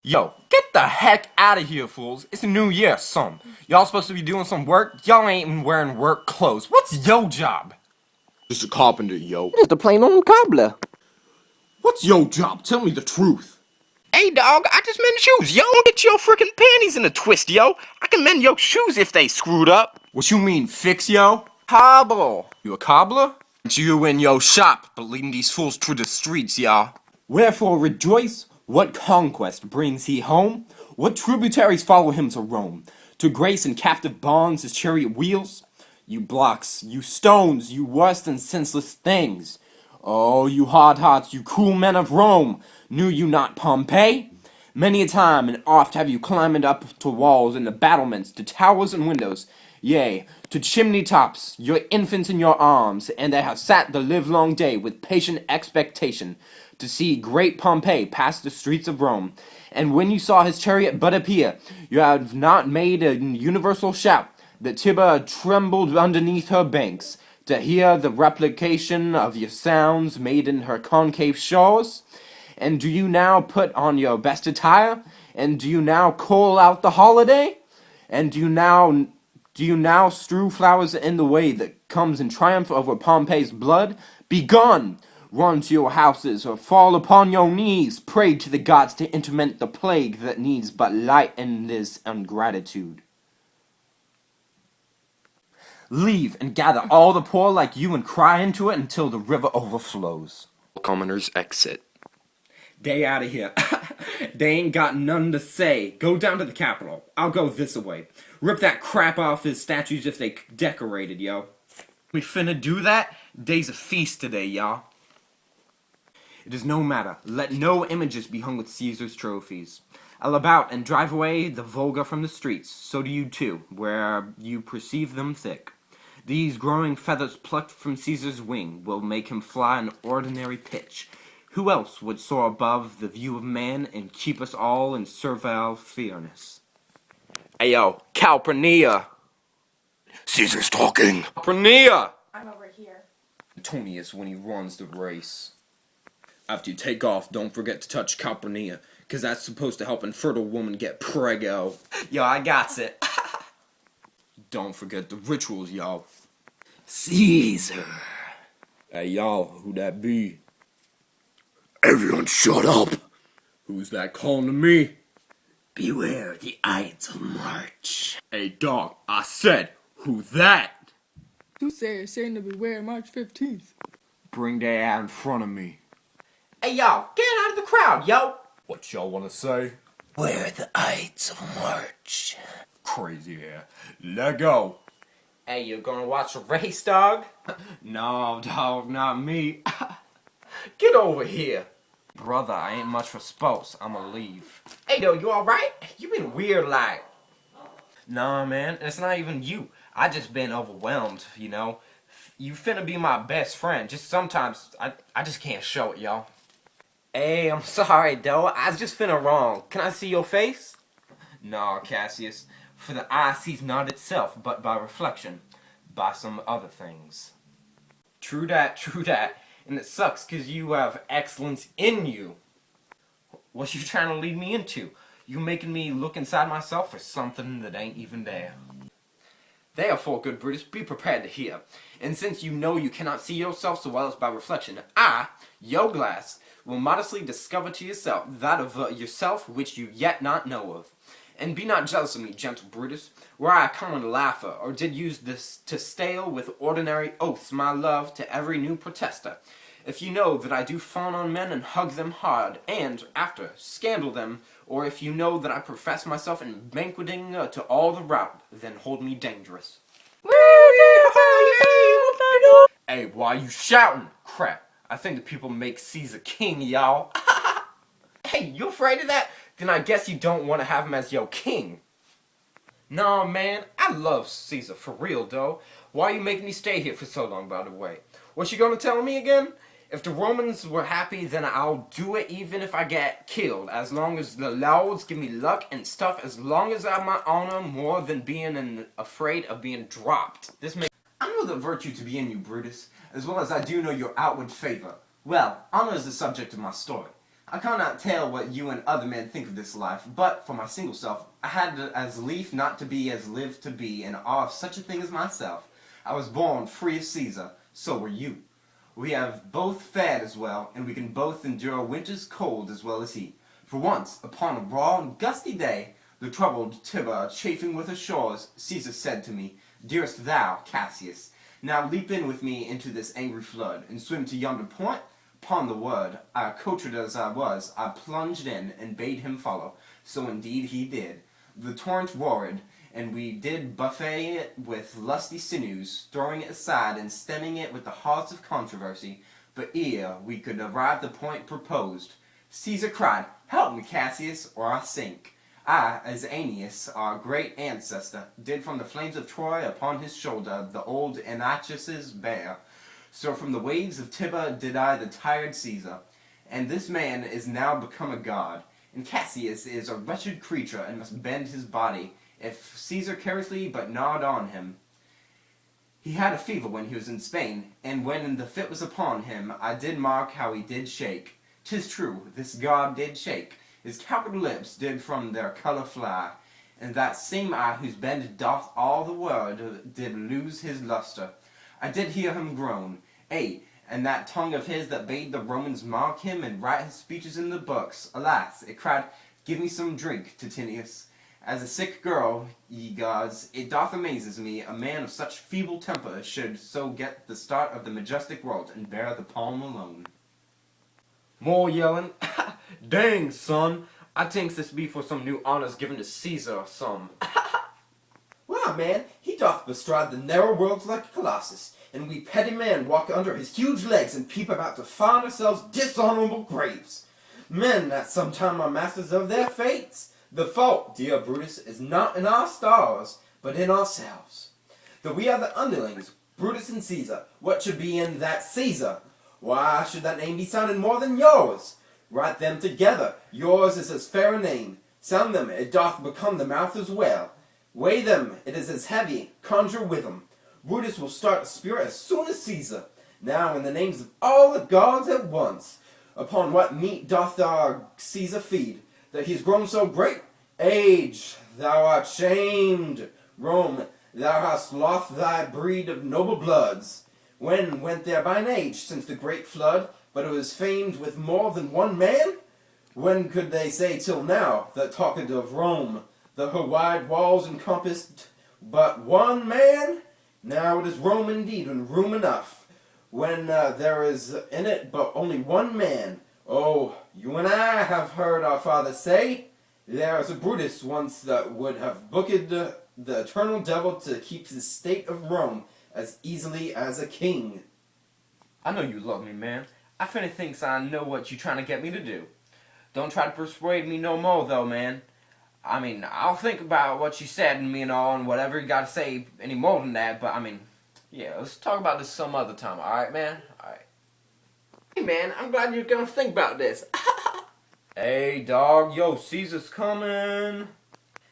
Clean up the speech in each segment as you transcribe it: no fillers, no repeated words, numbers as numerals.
Yo, get the heck out of here, fools. It's a new year, son. Y'all supposed to be doing some work? Y'all ain't even wearing work clothes. What's yo job? Just a carpenter, yo. Just a plain old cobbler. What's yo job? Tell me the truth. Hey, dog, I just mend shoes, yo. Don't get your freaking panties in a twist, yo. I can mend your shoes if they screwed up. What you mean, fix yo? Cobble. You a cobbler? You in yo shop, but leading these fools through the streets, y'all. Wherefore rejoice, what conquest brings he home? What tributaries follow him to Rome? To grace in captive bonds his chariot wheels? You blocks, you stones, you worse and senseless things. Oh, you hard hearts, you cruel men of Rome, knew you not Pompey? Many a time and oft have you climbed up to walls and to battlements, to towers and windows, yea, to chimney tops, your infants in your arms, and they have sat the livelong day with patient expectation to see great Pompey pass the streets of Rome. And when you saw his chariot but appear, you have not made a universal shout, that Tiber trembled underneath her banks, to hear the replication of your sounds made in her concave shores? And do you now put on your best attire? And do you now call out the holiday? And do you now strew flowers in the way that comes in triumph over Pompey's blood? Begone! Run to your houses, or fall upon your knees, pray to the gods to interment the plague that needs but light in this ingratitude. Leave and gather all the poor like you and cry into it until the river overflows. Commoners exit. They out of here. They ain't got none to say. Go down to the Capitol. I'll go this way. Rip that crap off his statues if they decorated, yo. We finna do that? Day's a feast today, y'all. It is no matter. Let no images be hung with Caesar's trophies. I'll about and drive away the vulgar from the streets. So do you too, where you perceive them thick. These growing feathers plucked from Caesar's wing will make him fly an ordinary pitch. Who else would soar above the view of man and keep us all in servile fearness? Ayo, Calpurnia! Caesar's talking. Calpurnia! I'm over here. Antonius when he runs the race. After you take off, don't forget to touch Calpurnia, cause that's supposed to help infertile woman get prego. Yo, I got it. Don't forget the rituals, y'all. Caesar. Hey, y'all, who that be? Everyone shut up. Who's that calling to me? Beware the Ides of March. Hey, dog, I said, who that? You say saying to beware March 15th. Bring that out in front of me. Hey, y'all, get out of the crowd, yo. What y'all wanna say? Where the Ides of March? Crazy hair. Let go. Hey, you gonna watch a race, dog? No, dog, not me. Get over here. Brother, I ain't much for sports. I'ma leave. Hey, though, you alright? You been weird like. Nah, man, it's not even you. I just been overwhelmed, you know. You finna be my best friend. Just sometimes, I just can't show it, y'all. Hey, I'm sorry, though. I just finna wrong. Can I see your face? Nah, Cassius. For the eye sees not itself, but by reflection. By some other things. True that, true that. And it sucks because you have excellence in you. What you trying to lead me into? You making me look inside myself for something that ain't even there. Therefore, good Brutus, be prepared to hear. And since you know you cannot see yourself so well as by reflection, I, your glass, will modestly discover to yourself that of yourself which you yet not know of. And be not jealous of me, gentle Brutus, were I a common laugher, or did use this to stale with ordinary oaths my love to every new protester. If you know that I do fawn on men and hug them hard, and, after, scandal them, or if you know that I profess myself in banqueting to all the rout, then hold me dangerous. Hey, why you shouting? Crap, I think the people make Caesar king, y'all. Hey, you afraid of that? Then I guess you don't want to have him as your king. Nah, man, I love Caesar, for real, though. Why you making me stay here for so long, by the way? What you gonna tell me again? If the Romans were happy, then I'll do it even if I get killed, as long as the lords give me luck and stuff, as long as I have my honor more than being afraid of being dropped. I know the virtue to be in you, Brutus, as well as I do know your outward favor. Well, honor is the subject of my story. I cannot tell what you and other men think of this life, but for my single self, I had as lief not to be as live to be in awe of such a thing as myself. I was born free of Caesar, so were you. We have both fared as well, and we can both endure winter's cold as well as he. For once, upon a raw and gusty day, the troubled Tiber chafing with her shores, Caesar said to me, Dearest thou, Cassius, now leap in with me into this angry flood, and swim to yonder point. Upon the word, accoutred as I was, I plunged in, and bade him follow. So indeed he did. The torrent roared, and we did buffet it with lusty sinews, throwing it aside and stemming it with the hearts of controversy. But ere we could arrive the point proposed, Caesar cried, Help me, Cassius, or I sink. I, as Aeneas, our great ancestor, did from the flames of Troy upon his shoulder the old Aeneas's bear. So from the waves of Tiber did I the tired Caesar. And this man is now become a god, and Cassius is a wretched creature and must bend his body, if Caesar carelessly but gnawed on him. He had a fever when he was in Spain, and when the fit was upon him, I did mark how he did shake. 'Tis true, this god did shake. His coward lips did from their colour fly, and that same eye whose bend doth all the world did lose his lustre. I did hear him groan, and that tongue of his that bade the Romans mark him and write his speeches in the books, alas, it cried, Give me some drink, Titinius. As a sick girl, ye gods, it doth amazes me, a man of such feeble temper should so get the start of the majestic world and bear the palm alone. More yelling. Dang, son. I thinks this be for some new honors given to Caesar or some. Well, man, he doth bestride the narrow world like a colossus, and we petty men walk under his huge legs and peep about to find ourselves dishonorable graves. Men that sometime are masters of their fates. The fault, dear Brutus, is not in our stars, but in ourselves. Though we are the underlings, Brutus and Caesar, what should be in that Caesar? Why should that name be sounded more than yours? Write them together, yours is as fair a name. Sound them, it doth become the mouth as well. Weigh them, it is as heavy, conjure with them. Brutus will start a spear as soon as Caesar. Now in the names of all the gods at once, upon what meat doth our Caesar feed, that he is grown so great? Age, thou art shamed. Rome, thou hast lost thy breed of noble bloods. When went there by an age since the great flood, but it was famed with more than one man? When could they say till now, that talked of Rome, that her wide walls encompassed but one man? Now it is Rome indeed, and room enough, when there is in it but only one man. Oh, you and I have heard our father say, there is a Brutus once that would have booked the eternal devil to keep the state of Rome as easily as a king. I know you love me, man. I finna thinks I know what you trying to get me to do. Don't try to persuade me no more, though, man. I mean, I'll think about what you said and me and all, and whatever you gotta say any more than that, but I mean, yeah, let's talk about this some other time, alright, man? Alright. Hey, man, I'm glad you're gonna think about this. Hey, dog, yo, Caesar's coming.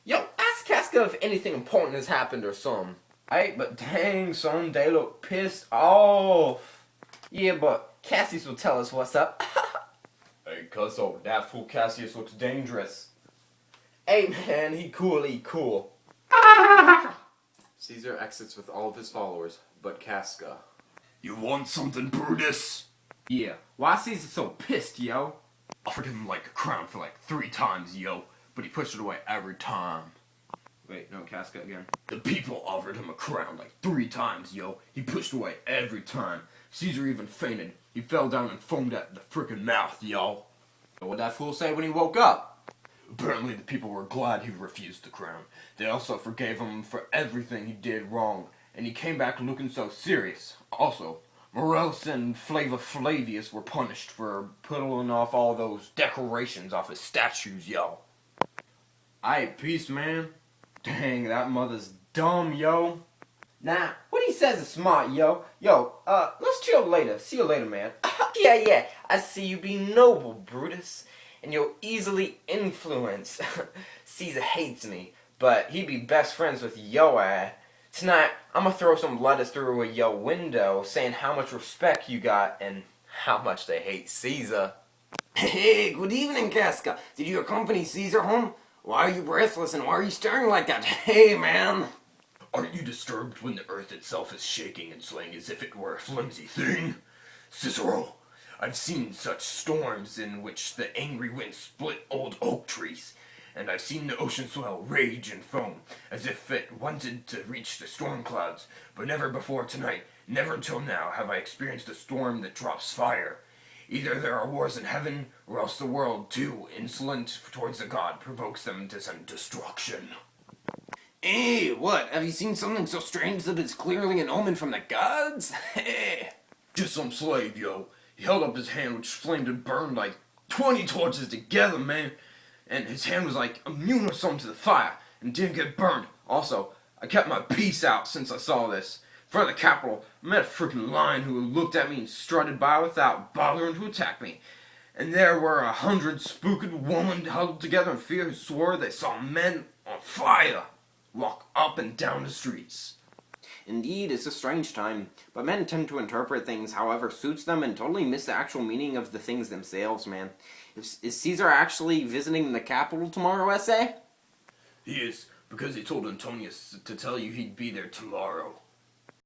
Yo, ask Casca if anything important has happened or something. Hey, but dang, son, they look pissed off. Yeah, but Cassius will tell us what's up. Hey, cuzzo, that fool Cassius looks dangerous. Hey, man, he cool. Caesar exits with all of his followers, but Casca. You want something, Brutus? Yeah, why Caesar so pissed, yo? Offered him like a crown for like 3 times, yo, but he pushed it away every time. Wait, no, Casca again. The people offered him a crown like 3 times, yo. He pushed away every time. Caesar even fainted. He fell down and foamed at the frickin' mouth, yo. What'd that fool say when he woke up? Apparently the people were glad he refused the crown. They also forgave him for everything he did wrong, and he came back looking so serious. Also, Morellus and Flava Flavius were punished for pulling off all those decorations off his statues, yo. Aight, peace, man. Dang, that mother's dumb, yo. Nah, what he says is smart, yo. Yo, let's chill later. See you later, man. Yeah, I see you be noble, Brutus. And you're easily influenced. Caesar hates me, but he be best friends with yo ass. Tonight, I'm gonna throw some letters through a yo window saying how much respect you got and how much they hate Caesar. Hey, good evening, Casca. Did you accompany Caesar home? Why are you breathless and why are you staring like that? Hey, man. Aren't you disturbed when the earth itself is shaking and swaying as if it were a flimsy thing? Cicero, I've seen such storms in which the angry winds split old oak trees, and I've seen the ocean swell rage and foam, as if it wanted to reach the storm clouds, but never before tonight, never until now, have I experienced a storm that drops fire. Either there are wars in heaven, or else the world, too insolent towards the god, provokes them to send destruction. Hey, what? Have you seen something so strange that it's clearly an omen from the gods? Hey. Just some slave, yo. He held up his hand, which flamed and burned like 20 torches together, man. And his hand was like immune or something to the fire, and didn't get burned. Also, I kept my peace out since I saw this. In front of the Capitol, I met a freaking lion who looked at me and strutted by without bothering to attack me. And there were 100 spooked women huddled together in fear who swore they saw men on fire walk up and down the streets. Indeed, it's a strange time, but men tend to interpret things however suits them and totally miss the actual meaning of the things themselves, man. Is Caesar actually visiting the capital tomorrow, S.A.? He is, because he told Antonius to tell you he'd be there tomorrow.